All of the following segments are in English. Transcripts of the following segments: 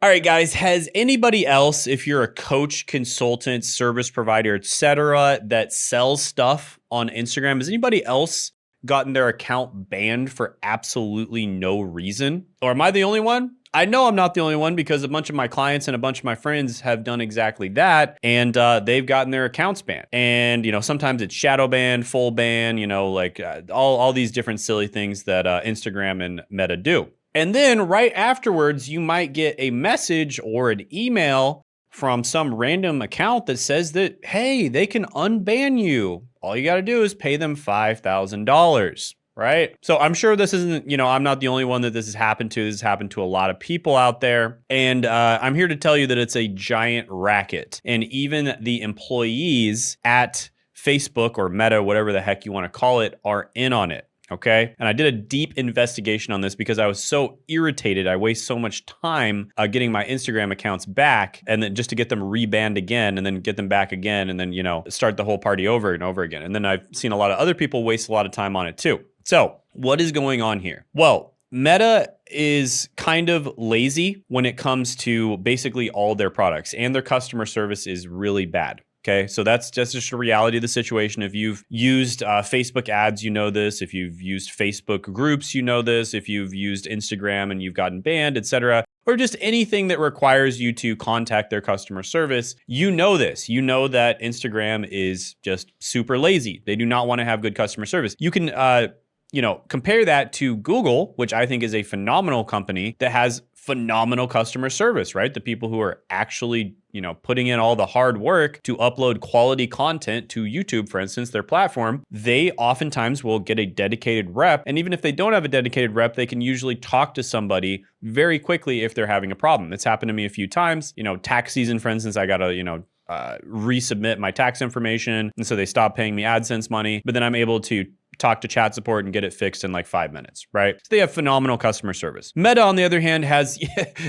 All right, guys, has anybody else, if you're a coach, consultant, service provider, etc., that sells stuff on Instagram, has anybody else gotten their account banned for absolutely no reason? Or am I the only one? I know I'm not the only one because a bunch of my clients and a bunch of my friends have done exactly that, and they've gotten their accounts banned. And sometimes it's shadow ban, full ban, all these different silly things that Instagram and Meta do. And then right afterwards, you might get a message or an email from some random account that says that, hey, they can unban you. All you got to do is pay them $5,000, right? So I'm sure this isn't, I'm not the only one that this has happened to. This has happened to a lot of people out there. And I'm here to tell you that it's a giant racket. And even the employees at Facebook or Meta, whatever the heck you want to call it, are in on it. Okay. And I did a deep investigation on this because I was so irritated. I waste so much time getting my Instagram accounts back and then just to get them rebanned again and then get them back again and then, start the whole party over and over again. And then I've seen a lot of other people waste a lot of time on it too. So what is going on here? Well, Meta is kind of lazy when it comes to basically all their products, and their customer service is really bad. Okay, so that's just a reality of the situation. If you've used Facebook ads, you know this. If you've used Facebook groups, you know this. If you've used Instagram and you've gotten banned, etc., or just anything that requires you to contact their customer service, you know this. You know that Instagram is just super lazy. They do not want to have good customer service. You can compare that to Google, which I think is a phenomenal company that has phenomenal customer service, right? The people who are actually, putting in all the hard work to upload quality content to YouTube, for instance, their platform, they oftentimes will get a dedicated rep. And even if they don't have a dedicated rep, they can usually talk to somebody very quickly if they're having a problem. It's happened to me a few times. Tax season, for instance, I got to, resubmit my tax information. And so they stopped paying me AdSense money, but then I'm able to talk to chat support and get it fixed in like 5 minutes, right? So they have phenomenal customer service. Meta, on the other hand, has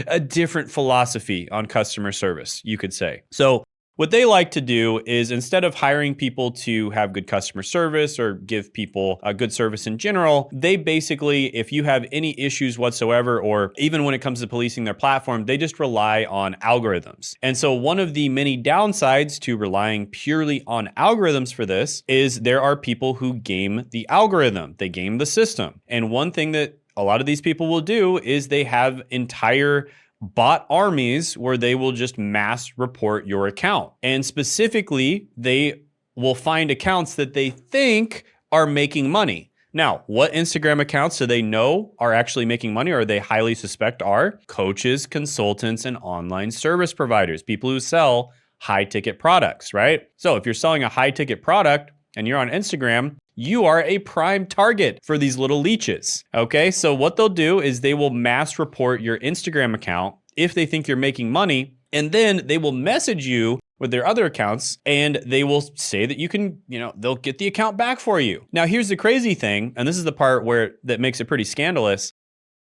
a different philosophy on customer service, you could say. So what they like to do is, instead of hiring people to have good customer service or give people a good service in general, they basically, if you have any issues whatsoever, or even when it comes to policing their platform, they just rely on algorithms. And so one of the many downsides to relying purely on algorithms for this is there are people who game the algorithm. They game the system. And one thing that a lot of these people will do is they have entire bot armies where they will just mass report your account. And specifically, they will find accounts that they think are making money. Now, what Instagram accounts do they know are actually making money, or they highly suspect are? Coaches, consultants, and online service providers, people who sell high-ticket products, right? So if you're selling a high-ticket product and you're on Instagram, you are a prime target for these little leeches, okay? So what they'll do is they will mass report your Instagram account if they think you're making money, and then they will message you with their other accounts, and they will say that you can, they'll get the account back for you. Now, here's the crazy thing, and this is the part that makes it pretty scandalous,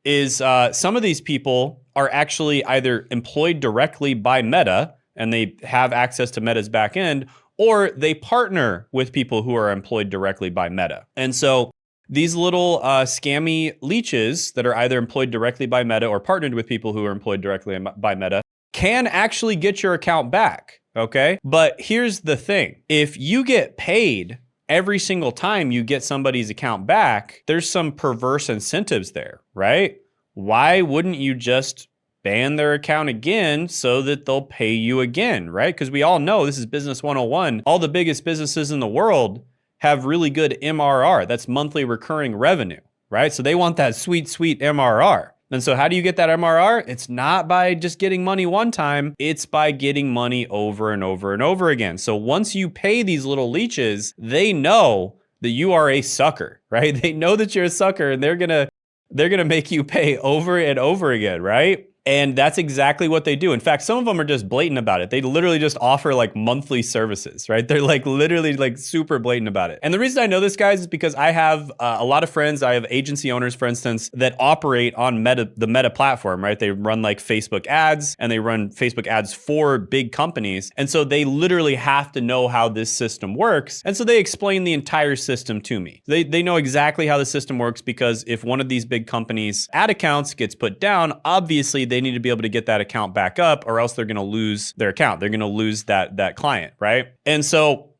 is some of these people are actually either employed directly by Meta, and they have access to Meta's back end, or they partner with people who are employed directly by Meta. And so these little scammy leeches that are either employed directly by Meta or partnered with people who are employed directly by Meta can actually get your account back, okay? But here's the thing. If you get paid every single time you get somebody's account back, there's some perverse incentives there, right? Why wouldn't you just ban their account again so that they'll pay you again, right? Because we all know, this is business 101. All the biggest businesses in the world have really good MRR. That's monthly recurring revenue, right? So they want that sweet, sweet MRR. And so how do you get that MRR? It's not by just getting money one time. It's by getting money over and over and over again. So once you pay these little leeches, they know that you are a sucker, right? They know that you're a sucker, and they're gonna make you pay over and over again, right? And that's exactly what they do. In fact, some of them are just blatant about it. They literally just offer like monthly services, right? They're like literally like super blatant about it. And the reason I know this, guys, is because I have a lot of friends. I have agency owners, for instance, that operate on the Meta platform, right? They run like Facebook ads, and they run Facebook ads for big companies. And so they literally have to know how this system works. And so they explain the entire system to me. They know exactly how the system works, because if one of these big companies' ad accounts gets put down, obviously they they need to be able to get that account back up, or else they're going to lose their account. They're going to lose that client, right? And so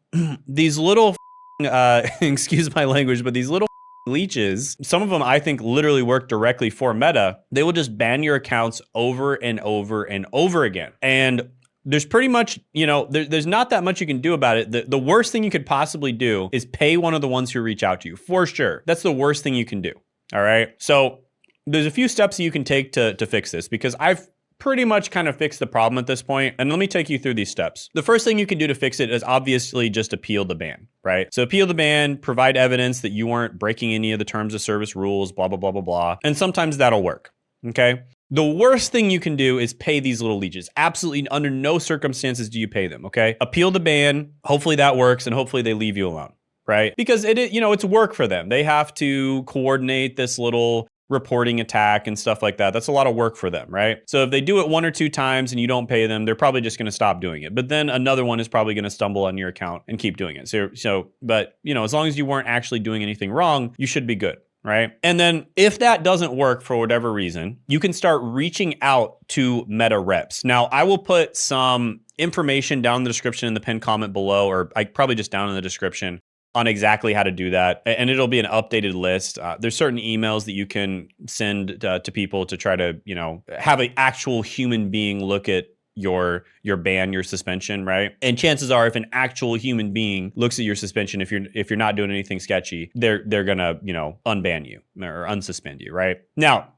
these little, excuse my language, but these little leeches, some of them I think literally work directly for Meta. They will just ban your accounts over and over and over again. And there's pretty much, there's not that much you can do about it. The worst thing you could possibly do is pay one of the ones who reach out to you, for sure. That's the worst thing you can do, all right? So there's a few steps that you can take to fix this, because I've pretty much kind of fixed the problem at this point. And let me take you through these steps. The first thing you can do to fix it is obviously just appeal the ban, right? So appeal the ban, provide evidence that you weren't breaking any of the terms of service rules, blah, blah, blah, blah, blah. And sometimes that'll work, okay? The worst thing you can do is pay these little leeches. Absolutely under no circumstances do you pay them, okay? Appeal the ban. Hopefully that works, and hopefully they leave you alone, right? Because it's work for them. They have to coordinate this little reporting attack and stuff like that. That's a lot of work for them, right? So if they do it 1 or 2 times and you don't pay them, they're probably just going to stop doing it. But then another one is probably going to stumble on your account and keep doing it. But as long as you weren't actually doing anything wrong, you should be good. Right? And then if that doesn't work for whatever reason, you can start reaching out to Meta reps. Now, I will put some information down in the description in the pinned comment below, or probably just down in the description on exactly how to do that. And it'll be an updated list. There's certain emails that you can send to people to try to, have an actual human being look at your ban, your suspension, right? And chances are, if an actual human being looks at your suspension, if you're not doing anything sketchy, they're gonna unban you or unsuspend you, right? Now,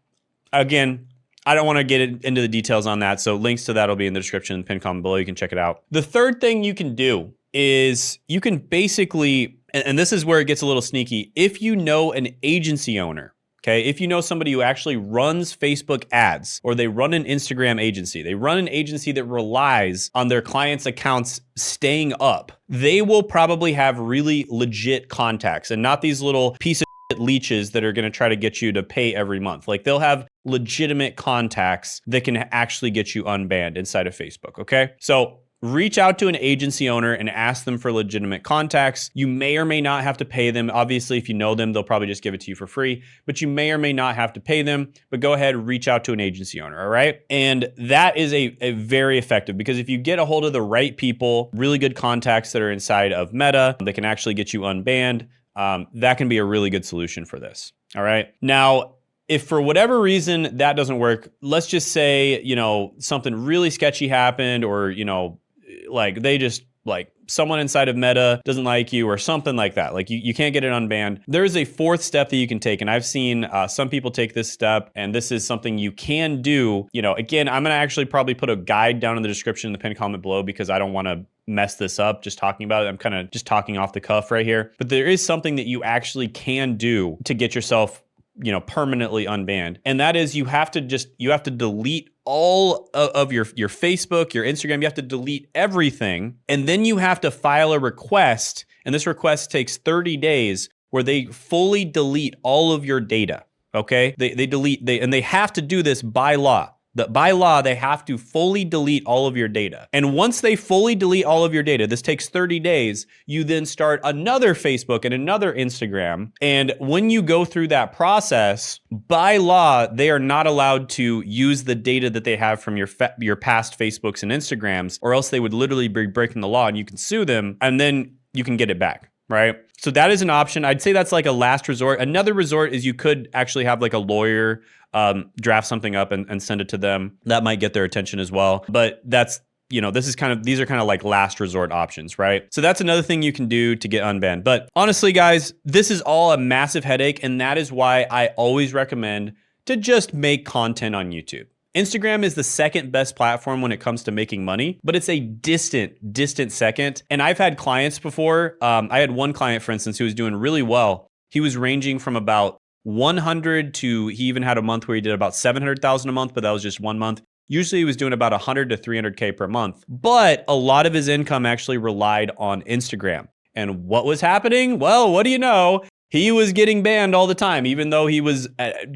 again, I don't want to get into the details on that, so links to that will be in the description and pinned comment below. You can check it out. The third thing you can do is you can basically, and this is where it gets a little sneaky, if you know an agency owner. Okay, if you know somebody who actually runs Facebook ads, or they run an Instagram agency, they run an agency that relies on their clients' accounts staying up, they will probably have really legit contacts and not these little piece of shit leeches that are going to try to get you to pay every month. Like, they'll have legitimate contacts that can actually get you unbanned inside of Facebook, okay? So reach out to an agency owner and ask them for legitimate contacts. You may or may not have to pay them. Obviously, if you know them, they'll probably just give it to you for free, but you may or may not have to pay them. But go ahead, reach out to an agency owner, all right? And that is a very effective, because if you get a hold of the right people, really good contacts that are inside of Meta, that can actually get you unbanned, that can be a really good solution for this, all right? Now, if for whatever reason that doesn't work, let's just say, something really sketchy happened, or, like they just, like someone inside of Meta doesn't like you or something like that. Like you can't get it unbanned. There's a fourth step that you can take. And I've seen some people take this step, and this is something you can do. Again, I'm going to actually probably put a guide down in the description in the pinned comment below, because I don't want to mess this up just talking about it. I'm kind of just talking off the cuff right here. But there is something that you actually can do to get yourself permanently unbanned. And that is, you have to delete all of your Facebook, your Instagram. You have to delete everything. And then you have to file a request. And this request takes 30 days where they fully delete all of your data. Okay. They have to do this by law. By law, they have to fully delete all of your data. And once they fully delete all of your data, this takes 30 days, you then start another Facebook and another Instagram. And when you go through that process, by law, they are not allowed to use the data that they have from your past Facebooks and Instagrams, or else they would literally be breaking the law, and you can sue them, and then you can get it back, right? So that is an option. I'd say that's like a last resort. Another resort is you could actually have like a lawyer draft something up and send it to them. That might get their attention as well. But that's, these are kind of like last resort options, right? So that's another thing you can do to get unbanned. But honestly, guys, this is all a massive headache. And that is why I always recommend to just make content on YouTube. Instagram is the second best platform when it comes to making money, but it's a distant second. And I've had clients before. I had one client, for instance, who was doing really well. He was ranging from about 100 to, he even had a month where he did about 700,000 a month, but that was just 1 month. Usually he was doing about 100 to 300K per month, but a lot of his income actually relied on Instagram. And what was happening? Well, what do you know? He was getting banned all the time, even though he was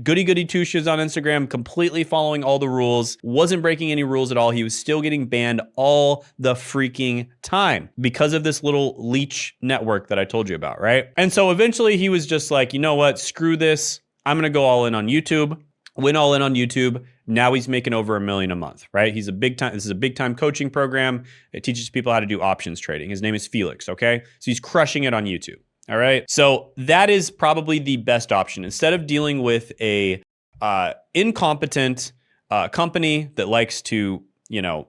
goody two shoes on Instagram, completely following all the rules, wasn't breaking any rules at all. He was still getting banned all the freaking time because of this little leech network that I told you about, right? And so eventually he was just like, you know what, screw this. I'm going to go all in on YouTube. Went all in on YouTube. Now he's making over $1 million a month, right? This is a big time coaching program. It teaches people how to do options trading. His name is Felix, okay? So he's crushing it on YouTube. All right. So that is probably the best option. Instead of dealing with a incompetent company that likes to,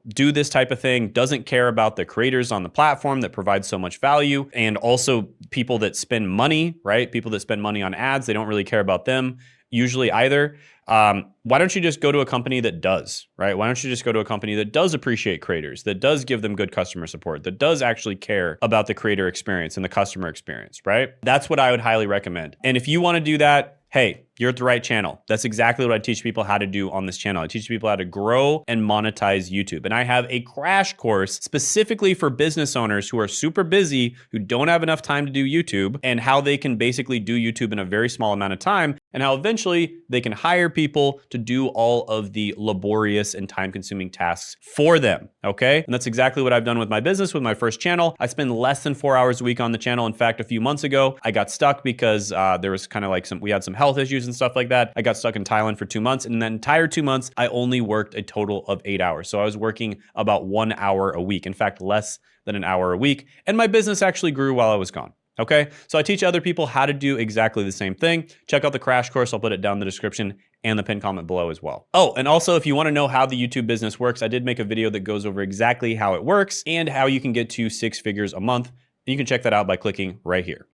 do this type of thing, doesn't care about the creators on the platform that provide so much value, and also people that spend money, right? People that spend money on ads, they don't really care about them usually either. Why don't you just go to a company that does, right? Why don't you just go to a company that does appreciate creators, that does give them good customer support, that does actually care about the creator experience and the customer experience, right? That's what I would highly recommend. And if you want to do that, hey, you're at the right channel. That's exactly what I teach people how to do on this channel. I teach people how to grow and monetize YouTube. And I have a crash course specifically for business owners who are super busy, who don't have enough time to do YouTube, and how they can basically do YouTube in a very small amount of time, and how eventually they can hire people to do all of the laborious and time-consuming tasks for them, okay? And that's exactly what I've done with my business, with my first channel. I spend less than 4 hours a week on the channel. In fact, a few months ago, I got stuck because there was kind of like we had some health issues and stuff like that. I got stuck in Thailand for 2 months, and in that entire 2 months, I only worked a total of 8 hours. So I was working about 1 hour a week. In fact, less than an hour a week. And my business actually grew while I was gone. Okay, so I teach other people how to do exactly the same thing. Check out the crash course. I'll put it down in the description and the pinned comment below as well. Oh, and also if you want to know how the YouTube business works, I did make a video that goes over exactly how it works and how you can get to 6 figures a month. And you can check that out by clicking right here.